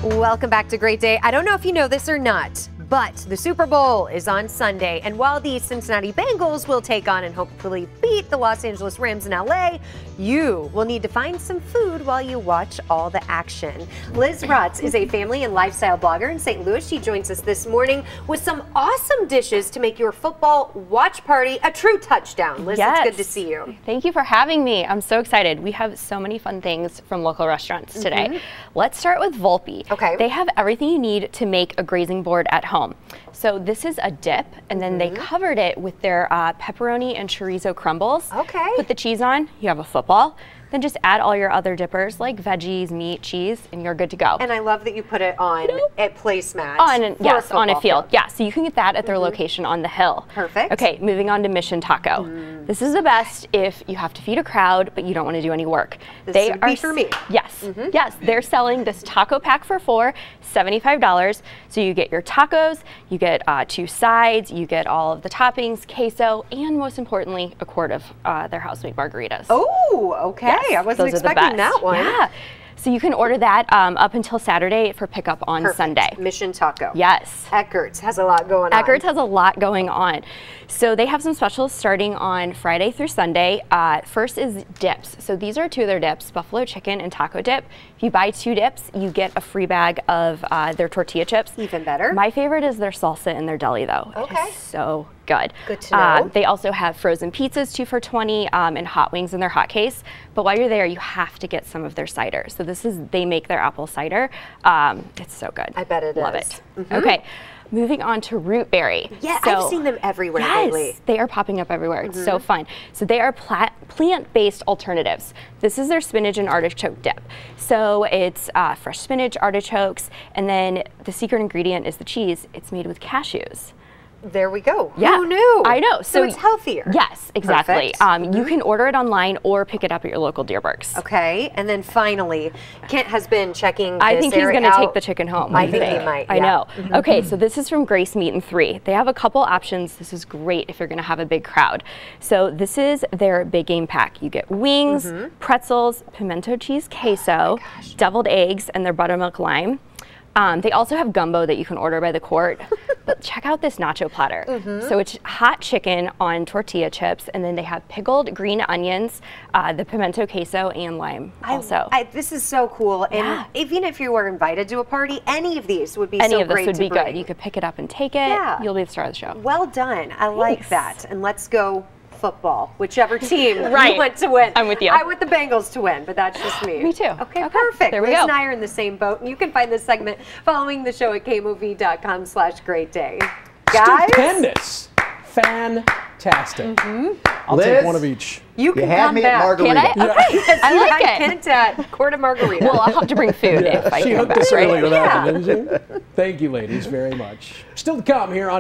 Welcome back to Great Day. I don't know if you know this or not, but the Super Bowl is on Sunday, and while the Cincinnati Bengals will take on and hopefully beat the Los Angeles Rams in LA, you will need to find some food while you watch all the action. Liz Rutz is a family and lifestyle blogger in St. Louis. She joins us this morning with some awesome dishes to make your football watch party a true touchdown. Liz, Yes. It's good to see you. Thank you for having me. I'm so excited. We have so many fun things from local restaurants today. Let's start with Volpe. Okay. They have everything you need to make a grazing board at home. So this is a dip, and then they covered it with their pepperoni and chorizo crumbles. Okay. Put the cheese on, you have a football. Then just add all your other dippers like veggies, meat, cheese, and you're good to go. And I love that you put it on at placemats. Yes, on a field. Yeah, so you can get that at their location on the hill. Perfect. Okay, moving on to Mission Taco. This is the best if you have to feed a crowd, but you don't want to do any work. This would be for me. Yes, yes, they're selling this taco pack for $4, $75. So you get your tacos, you get 2 sides, you get all of the toppings, queso, and most importantly, a quart of their house-made margaritas. Oh, okay. Yes, I wasn't those are the expecting best. that one. Yeah. So you can order that up until Saturday for pickup on Perfect. Sunday. Mission Taco. Yes. Eckerts has a lot going on. Eckerts has a lot going on. So they have some specials starting on Friday through Sunday. First is dips. So these are 2 of their dips, buffalo chicken and taco dip. If you buy 2 dips, you get a free bag of their tortilla chips. Even better. My favorite is their salsa in their deli though. Okay. It is so good. Good to know. They also have frozen pizzas, 2 for $20, and hot wings in their hot case. But while you're there, you have to get some of their cider. So they make their apple cider. It's so good. I bet it Love is. it. Okay. Moving on to root berry. Yeah, So, I've seen them everywhere yes, lately. they are popping up everywhere. It's so fun. So they are plant-based alternatives. This is their spinach and artichoke dip. So it's fresh spinach, artichokes, and then the secret ingredient is the cheese. It's made with cashews. There we go. Yeah. Who knew? I know. So it's healthier. Yes, exactly. Perfect. You can order it online or pick it up at your local Deerbergs. Okay, and then finally, Kent has been checking this I think he's area going to out. take the chicken home. I think he might, I know. Okay, so this is from Grace Meat and 3. They have a couple options. This is great if you're going to have a big crowd. So this is their big game pack. You get wings, pretzels, pimento cheese queso, deviled eggs, and their buttermilk lime. They also have gumbo that you can order by the quart. But check out this nacho platter. So it's hot chicken on tortilla chips, and then they have pickled green onions, the pimento queso, and lime also. This is so cool. And even if you were invited to a party, any of these would be so great to bring. Any of this would be good. You could pick it up and take it. Yeah. You'll be the star of the show. Well done. I like that. And let's go football, whichever team you Right. want to win. I'm with you. I want the Bengals to win, but that's just me. Me too. Okay, perfect. There we Liz go. and I are in the same boat, and you can find this segment following the show at KMOV.com/greatday. Guys, Stupendous. Fantastic. I'll Liz, take one of each. you can had come me back. at margarita. Can I? Okay. Yes, I you like had it. Kent at Quart of Margarita. Well, I'll have to bring food if I She come hooked back, us right? early with that Yeah. one, didn't she? Thank you, ladies, very much. Still to come here on